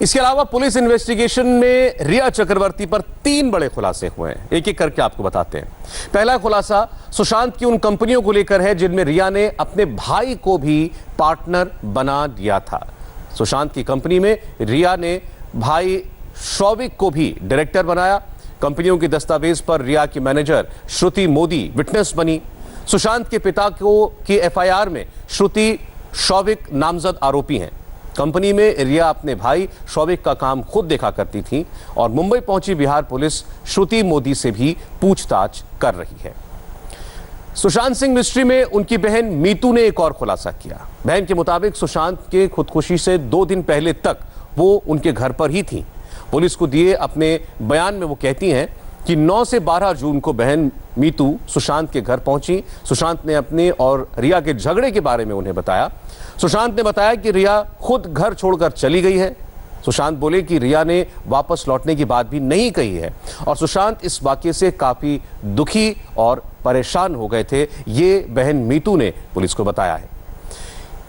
इसके अलावा police investigation में रिया चक्रवर्ती पर 3 बड़े खुलासे हुए हैं। एक एक करके आपको बताते हैं। पहला खुलासा सुशांत की उन कंपनियों को लेकर है जिनमें रिया ने अपने भाई को भी पार्टनर बना दिया था। सुशांत की कंपनी में रिया ने भाई शौविक को भी डायरेक्टर बनाया। कंपनियों की दस्तावेज पर रिया की मैनेजर श्रुति मोदी विटनेस बनी। सुशांत के पिता की एफआईआर में श्रुति शौविक नामजद आरोपी हैं। कंपनी में रिया अपने भाई शौविक का काम खुद देखा करती थी और मुंबई पहुंची बिहार पुलिस श्रुति मोदी से भी पूछताछ कर रही है। सुशांत सिंह मिस्ट्री में उनकी बहन मीतू ने एक और खुलासा किया। बहन के मुताबिक सुशांत के खुदकुशी से 2 दिन पहले तक वो उनके घर पर ही थी। पुलिस को दिए अपने बयान में वो कहती हैं कि 9 से 12 जून को बहन मीतू सुशांत के घर पहुंची। सुशांत ने अपने और रिया के झगड़े के बारे में उन्हें बताया। सुशांत ने बताया कि रिया खुद घर छोड़कर चली गई है। सुशांत बोले कि रिया ने वापस लौटने की बात भी नहीं कही है और सुशांत इस वाकये से काफी दुखी और परेशान हो गए थे। ये बहन मीतू ने पुलिस को बताया है।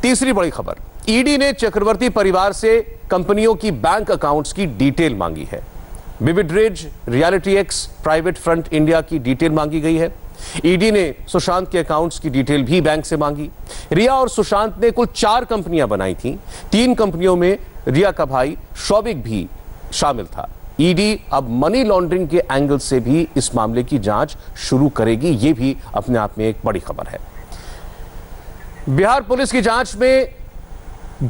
तीसरी बड़ी खबर, ईडी ने चक्रवर्ती परिवार से कंपनियों की बैंक अकाउंट्स की डिटेल मांगी है। विविड्रेज, reality X, private front India की डिटेल मांगी गई है। ईडी ने सुशांत के अकाउंट्स की डिटेल भी बैंक से मांगी। रिया और सुशांत ने कुल 4 कंपनियां बनाई थीं। 3 कंपनियों में रिया का भाई शौविक भी शामिल था। ईडी अब मनी लॉन्ड्रिंग के एंगल से भी इस मामले की जांच शुरू करेगी। यह भी अपने आप में एक बड़ी खबर है। बिहार पुलिस की जांच में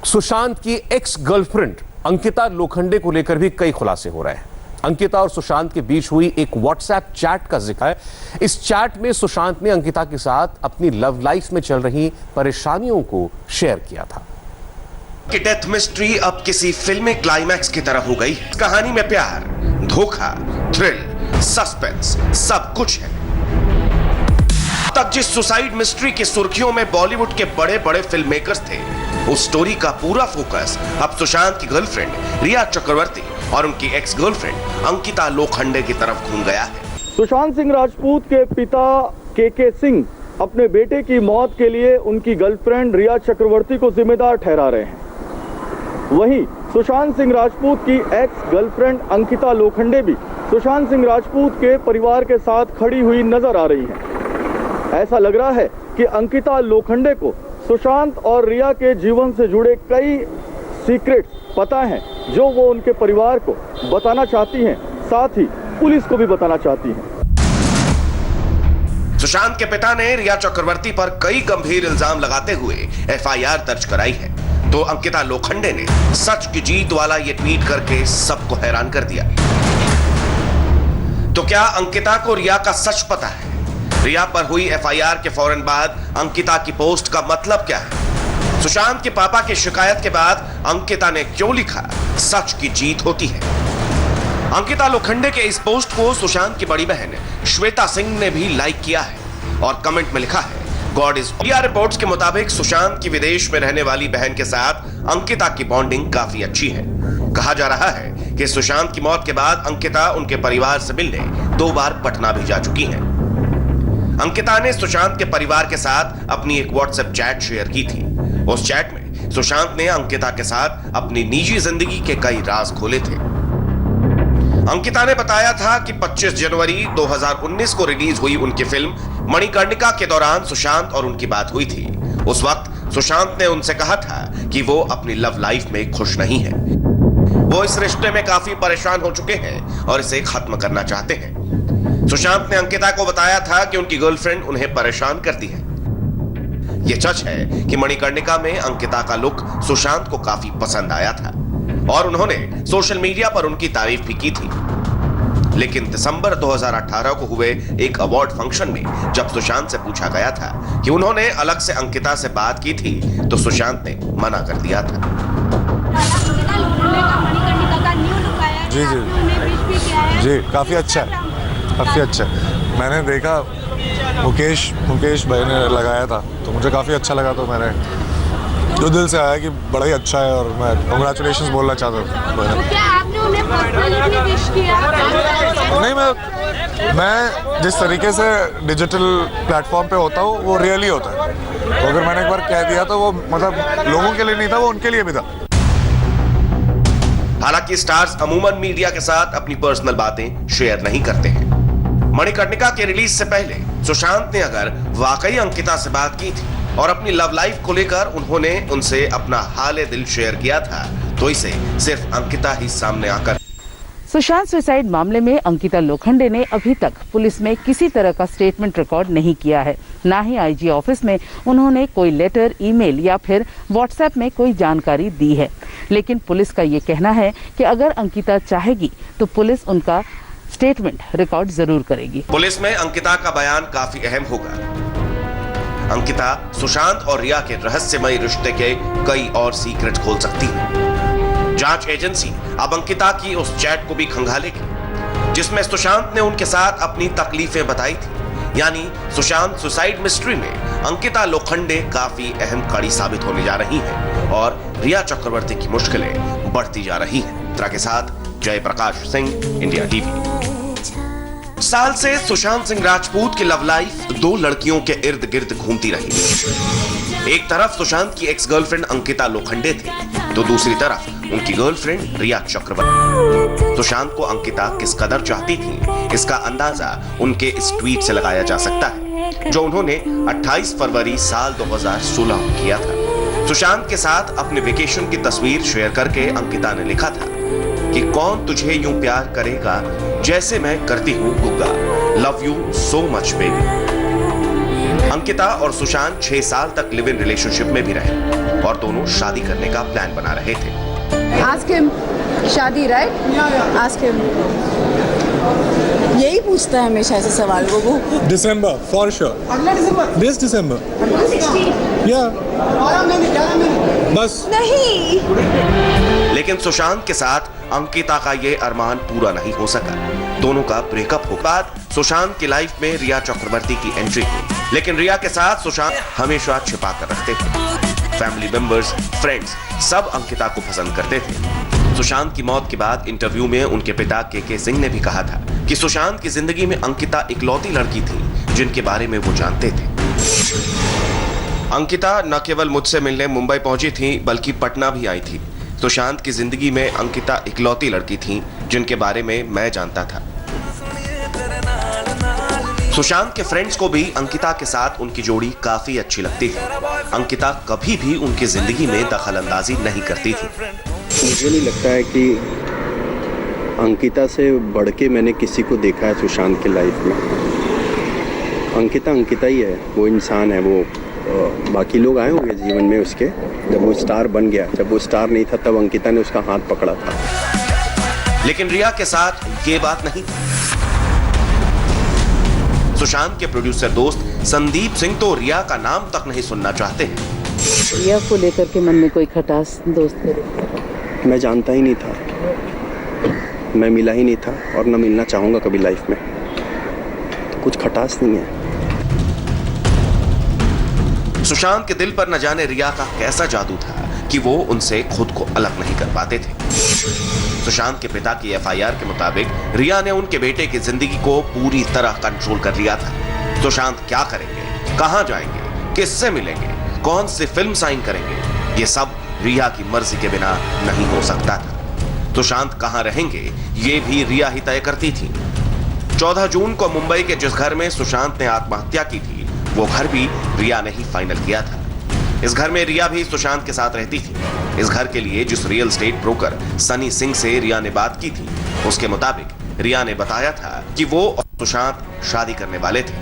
सुशांत की एक्स गर्लफ्रेंड अंकिता लोखंडे को लेकर भी कई खुलासे हो रहे हैं। अंकिता और सुशांत के बीच हुई एक व्हाट्सएप चैट का जिक्र है। इस चैट में सुशांत ने अंकिता के साथ अपनी लव लाइफ में चल रही परेशानियों को शेयर किया था। कि डेथ मिस्ट्री अब किसी फिल्मी क्लाइमैक्स की तरह हो गई। कहानी में प्यार, धोखा, थ्रिल, सस्पेंस सब कुछ है। तक जिस सुसाइड मिस्ट्री की सुर्खियों में बॉलीवुड के बड़े बड़े फिल्म मेकर्स थे, उस स्टोरी का पूरा फोकस अब सुशांत की गर्लफ्रेंड रिया चक्रवर्ती और उनकी एक्स गर्लफ्रेंड अंकिता लोखंडे की तरफ घूम गया है। सुशांत सिंह राजपूत के पिता के सिंह अपने बेटे की मौत के लिए उनकी गर्लफ्रेंड रिया चक्रवर्ती को जिम्मेदार ठहरा रहे हैं। वहीं सुशांत सिंह राजपूत की एक्स गर्लफ्रेंड अंकिता लोखंडे भी सुशांत सिंह राजपूत के परिवार के साथ खड़ी हुई नजर आ रही हैं। ऐसा लग रहा है कि अंकिता लोखंडे को सुशांत और रिया के जीवन से जुड़े कई सीक्रेट्स पता हैं जो वो उनके परिवार को बताना चाहती हैं, साथ ही पुलिस को भी बताना चाहती हैं। सुशांत के पिता ने रिया चक्रवर्ती पर कई गंभीर इल्जाम लगाते हुए एफआईआर दर्ज कराई है, तो अंकिता लोखंडे ने सच की जीत वाला ये ट्वीट करके सबको हैरान कर दिया। तो क्या अंकिता को रिया का सच पता है? रिया पर हुई एफआईआर के फौरन बाद अंकिता की पोस्ट का मतलब क्या है? सुशांत के पापा की शिकायत के बाद अंकिता ने क्यों लिखा सच की जीत होती है? अंकिता लोखंडे के इस पोस्ट को सुशांत की बड़ी बहन श्वेता सिंह ने भी लाइक किया है और कमेंट में लिखा है, गॉड इज। मीडिया रिपोर्ट्स के मुताबिक सुशांत की विदेश में रहने वाली बहन के साथ अंकिता की बॉन्डिंग काफी अच्छी है। कहा जा रहा है कि सुशांत की मौत के बाद अंकिता उनके परिवार से मिलने 2 बार पटना भी जा चुकी हैं। अंकिता ने सुशांत के परिवार के साथ अपनी एक व्हाट्सएप चैट शेयर की थी। उस चैट में सुशांत ने अंकिता के साथ अपनी निजी जिंदगी के कई राज खोले थे। अंकिता ने बताया था कि 25 जनवरी 2019 को रिलीज हुई उनकी फिल्म मणिकर्णिका के दौरान सुशांत और उनकी बात हुई थी। उस वक्त सुशांत ने उनसे कहा था कि वो अपनी लव लाइफ में खुश नहीं है। वो इस रिश्ते में काफी परेशान हो चुके हैं और इसे खत्म करना चाहते हैं। सुशांत ने अंकिता को बताया था कि उनकी गर्लफ्रेंड उन्हें परेशान करती है। यह सच है कि मणिकर्णिका में अंकिता का लुक सुशांत को काफी पसंद आया था और उन्होंने सोशल मीडिया पर उनकी तारीफ भी की थी। लेकिन दिसंबर 2018 को हुए एक अवार्ड फंक्शन में जब सुशांत से पूछा गया था कि उन्होंने अलग से अंकिता से बात की थी, तो सुशांत ने मना कर दिया था। जी जी जी, काफी अच्छा है, काफी अच्छा। मैंने देखा मुकेश भाई ने लगाया था तो मुझे काफ़ी अच्छा लगा, तो मैंने जो दिल से आया कि बड़ा ही अच्छा है और मैं कांग्रेचुलेशंस बोलना चाहता हूँ। तो क्या आपने उन्हें पर्सनली विश किया? नहीं, मैं जिस तरीके से डिजिटल प्लेटफॉर्म पे होता हूँ वो रियली होता है। तो अगर मैंने एक बार कह दिया तो वो मतलब लोगों के लिए नहीं था, वो उनके लिए भी था। हालांकि स्टार्स अमूमन मीडिया के साथ अपनी पर्सनल बातें शेयर नहीं करते हैं। मणिकर्णिका के रिलीज से पहले सुशांत ने अगर वाकई अंकिता से बात की थी और अपनी लव लाइफ को लेकर उन्होंने उनसे अपना हाल दिल शेयर किया था, तो इसे सिर्फ अंकिता ही सामने आकर सुशांत सुसाइड मामले में अंकिता लोखंडे ने अभी तक पुलिस में किसी तरह का स्टेटमेंट रिकॉर्ड नहीं किया है। ना ही आईजी ऑफिस में उन्होंने कोई लेटर, ईमेल या फिर व्हाट्सएप में कोई जानकारी दी है। लेकिन पुलिस का ये कहना है कि अगर अंकिता चाहेगी तो पुलिस उनका स्टेटमेंट रिकॉर्ड जरूर करेगी। पुलिस में अंकिता का बयान काफी अहम होगा। अंकिता सुशांत और रिया के रहस्यमय रिश्ते के कई और सीक्रेट खोल सकती है। जांच एजेंसी अब अंकिता की उस चैट को भी खंगालेगी जिसमें सुशांत ने उनके साथ अपनी तकलीफें बताई थी। यानी सुशांत सुसाइड मिस्ट्री में अंकिता लोखंडे काफी अहम कड़ी साबित होने जा रही हैं और रिया चक्रवर्ती की मुश्किलें बढ़ती जा रही हैं। के साथ जयप्रकाश सिंह, इंडिया टीवी। साल से सुशांत सिंह राजपूत की लव लाइफ दो लड़कियों के इर्द गिर्द घूमती रही। एक तरफ सुशांत की एक्स गर्लफ्रेंड अंकिता लोखंडे थी, तो दूसरी तरफ उनकी गर्लफ्रेंड रिया चक्रवर्ती। सुशांत को अंकिता किस कदर चाहती थी, इसका अंदाजा उनके इस ट्वीट से लगाया जा सकता है जो उन्होंने 28 फरवरी साल 2016 में किया था। सुशांत के साथ अपने वेकेशन की तस्वीर शेयर करके अंकिता ने लिखा था कि कौन तुझे यूं प्यार करेगा जैसे मैं करती हूं Gugga, love you so much baby. Ankita और सुशांत 6 साल तक लिव इन रिलेशनशिप में भी रहे और दोनों शादी करने का प्लान बना रहे थे। Ask him, शादी राइट? Ask him. यही पूछता है हमेशा ऐसे सवाल वो। December, for sure. अगला दिसंबर? This December. Yeah. बस। नहीं। लेकिन सुशांत के साथ अंकिता का ये अरमान पूरा नहीं हो सका। दोनों का ब्रेकअप हो बाद सुशांत की लाइफ में रिया चक्रवर्ती की एंट्री हुई, लेकिन रिया के साथ सुशांत हमेशा छिपा कर रखते थे। फैमिली मेंबर्स, फ्रेंड्स सब अंकिता को पसंद करते थे। सुशांत की मौत के बाद इंटरव्यू में उनके पिता के सिंह ने भी कहा था कि सुशांत की जिंदगी में अंकिता इकलौती लड़की थी जिनके बारे में वो जानते थे। अंकिता न केवल मुझसे मिलने मुंबई पहुंची थी बल्कि पटना भी आई थी। सुशांत की जिंदगी में अंकिता इकलौती लड़की थी जिनके बारे में मैं जानता था। सुशांत के फ्रेंड्स को भी अंकिता के साथ उनकी जोड़ी काफी अच्छी लगती थी। अंकिता कभी भी उनकी जिंदगी में दखल अंदाजी नहीं करती थी। मुझे नहीं लगता है कि अंकिता से बढ़ के मैंने किसी को देखा है सुशांत की लाइफ में। अंकिता अंकिता ही है, वो इंसान है। वो बाकी लोग आए होंगे जीवन में उसके, जब वो स्टार बन गया। जब वो स्टार नहीं था तब अंकिता ने उसका हाथ पकड़ा था। लेकिन रिया के साथ ये बात नहीं थी। सुशांत के प्रोड्यूसर दोस्त संदीप सिंह तो रिया का नाम तक नहीं सुनना चाहते हैं। रिया को लेकर के मन में कोई खटास दोस्त है? मैं जानता ही नहीं था, मैं मिला ही नहीं था और न मिलना चाहूंगा कभी लाइफ में। तो कुछ खटास नहीं है। सुशांत के दिल पर न जाने रिया का कैसा जादू था कि वो उनसे खुद को अलग नहीं कर पाते थे। सुशांत के पिता की एफआईआर के मुताबिक रिया ने उनके बेटे की जिंदगी को पूरी तरह कंट्रोल कर लिया था। सुशांत क्या करेंगे, कहां जाएंगे, किससे मिलेंगे, कौन सी फिल्म साइन करेंगे, ये सब रिया की मर्जी के बिना नहीं हो सकता था। सुशांत कहां रहेंगे ये भी रिया ही तय करती थी। 14 जून को मुंबई के जिस घर में सुशांत ने आत्महत्या की थी वो घर भी रिया ने ही फाइनल किया था। इस घर में रिया भी सुशांत के साथ रहती थी। इस घर के लिए जिस real estate broker Sunny Singh से रिया ने बात की थी उसके मुताबिक रिया ने बताया था कि वो और सुशांत शादी करने वाले थे।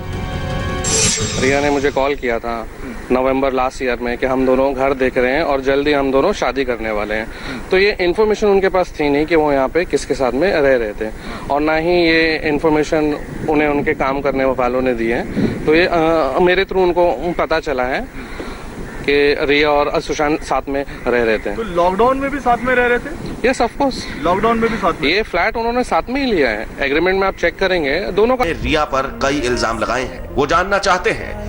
रिया ने मुझे कॉल किया था नवंबर लास्ट ईयर में कि हम दोनों घर देख रहे हैं और जल्दी हम दोनों शादी करने वाले हैं। तो ये इन्फॉर्मेशन उनके पास थी नहीं कि वो यहाँ पे किसके साथ में रह रहे थे, और ना ही ये इन्फॉर्मेशन उन्हें उनके काम करने वालों ने दी है। तो ये मेरे थ्रू उनको पता चला है कि रिया और सुशांत साथ में रह रहे थे। तो लॉकडाउन में भी साथ में रह रहे थे? यस ऑफ कोर्स, लॉकडाउन में भी साथ में। ये फ्लैट उन्होंने साथ में ही लिया है। एग्रीमेंट में आप चेक करेंगे दोनों का। रिया पर कई इल्जाम लगाए हैं। वो जानना चाहते हैं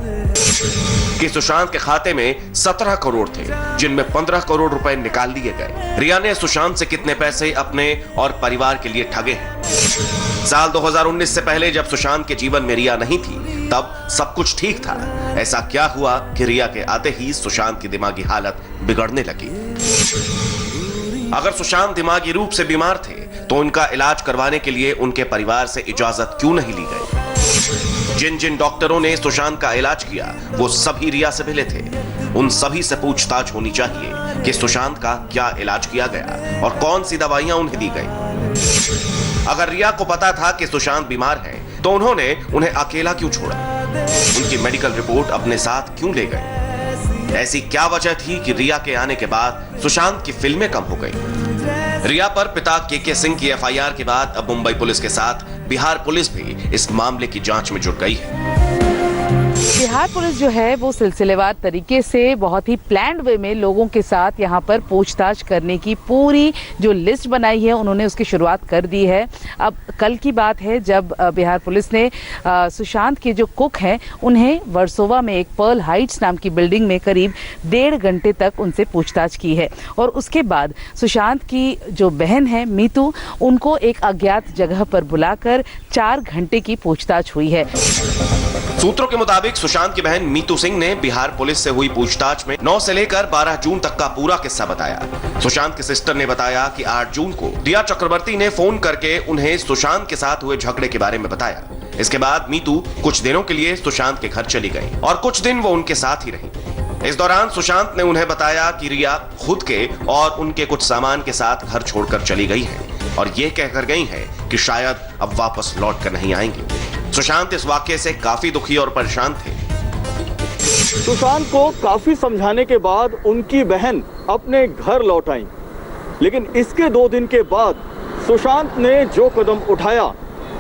कि सुशांत के खाते में 17 करोड़ थे जिनमें 15 करोड़ रुपए निकाल लिए गए। रिया ने सुशांत से कितने पैसे अपने और परिवार के लिए ठगे हैं। साल 2019 से पहले जब सुशांत के जीवन में रिया नहीं थी तब सब कुछ ठीक था। ऐसा क्या हुआ कि रिया के आते ही सुशांत की दिमागी हालत बिगड़ने लगी। अगर सुशांत दिमागी रूप से बीमार थे तो उनका इलाज करवाने के लिए उनके परिवार से इजाजत क्यों नहीं ली गई? जिन जिन डॉक्टरों ने सुशांत का इलाज किया वो सभी रिया से मिले थे। उन सभी से पूछताछ होनी चाहिए कि सुशांत का क्या इलाज किया गया और कौन सी दवाइयां उन्हें दी गई। अगर रिया को पता था कि सुशांत बीमार है तो उन्होंने उन्हें अकेला क्यों छोड़ा? उनकी मेडिकल रिपोर्ट अपने साथ क्यों ले गए? ऐसी क्या वजह थी कि रिया के आने के बाद सुशांत की फिल्में कम हो गई? रिया पर पिता के सिंह की एफआईआर के बाद अब मुंबई पुलिस के साथ बिहार पुलिस भी इस मामले की जांच में जुट गई है। बिहार पुलिस जो है वो सिलसिलेवार तरीके से बहुत ही प्लान्ड वे में लोगों के साथ यहाँ पर पूछताछ करने की पूरी जो लिस्ट बनाई है उन्होंने उसकी शुरुआत कर दी है। अब कल की बात है जब बिहार पुलिस ने सुशांत के जो कुक हैं उन्हें वर्सोवा में एक पर्ल हाइट्स नाम की बिल्डिंग में करीब 1.5 घंटे तक उनसे पूछताछ की है और उसके बाद सुशांत की जो बहन है मीतू उनको एक अज्ञात जगह पर बुलाकर 4 घंटे की पूछताछ हुई है। सूत्रों के मुताबिक सुशांत की बहन मीतू सिंह ने बिहार पुलिस से हुई पूछताछ में 9 से लेकर 12 जून तक का पूरा किस्सा बताया। सुशांत की सिस्टर ने बताया कि 8 जून को रिया चक्रवर्ती ने फोन करके उन्हें सुशांत के साथ हुए झगड़े के बारे में बताया। इसके बाद मीतू कुछ दिनों के लिए सुशांत के घर चली गई और कुछ दिन वो उनके साथ ही रही। इस दौरान सुशांत ने उन्हें बताया कि रिया खुद के और उनके कुछ सामान के साथ घर छोड़कर चली गई है और ये कहकर गई है कि शायद अब वापस लौट कर नहीं आएंगी। सुशांत इस वाक्य से काफी दुखी और परेशान थे। सुशांत को काफी समझाने के बाद उनकी बहन अपने घर लौट आई, लेकिन इसके 2 दिन के बाद सुशांत ने जो कदम उठाया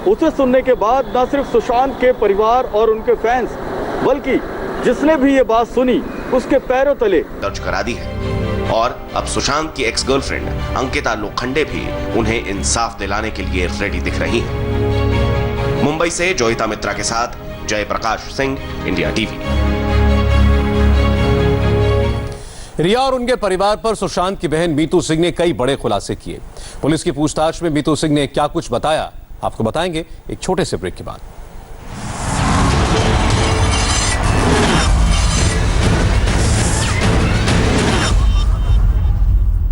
उसे सुनने के बाद न सिर्फ सुशांत के परिवार और उनके फैंस बल्कि जिसने भी ये बात सुनी उसके पैरों तले दर्ज करा दी है और अब सुशांत की एक्स गर्लफ्रेंड अंकिता लोखंडे भी उन्हें इंसाफ दिलाने के लिए रेडी दिख रही हैं। मुंबई से जोयिता मित्रा के साथ जयप्रकाश सिंह, इंडिया टीवी। रिया और उनके परिवार पर सुशांत की बहन मीतू सिंह ने कई बड़े खुलासे किए। पुलिस की पूछताछ में मीतू सिंह ने क्या कुछ बताया आपको बताएंगे एक छोटे से ब्रेक के बाद।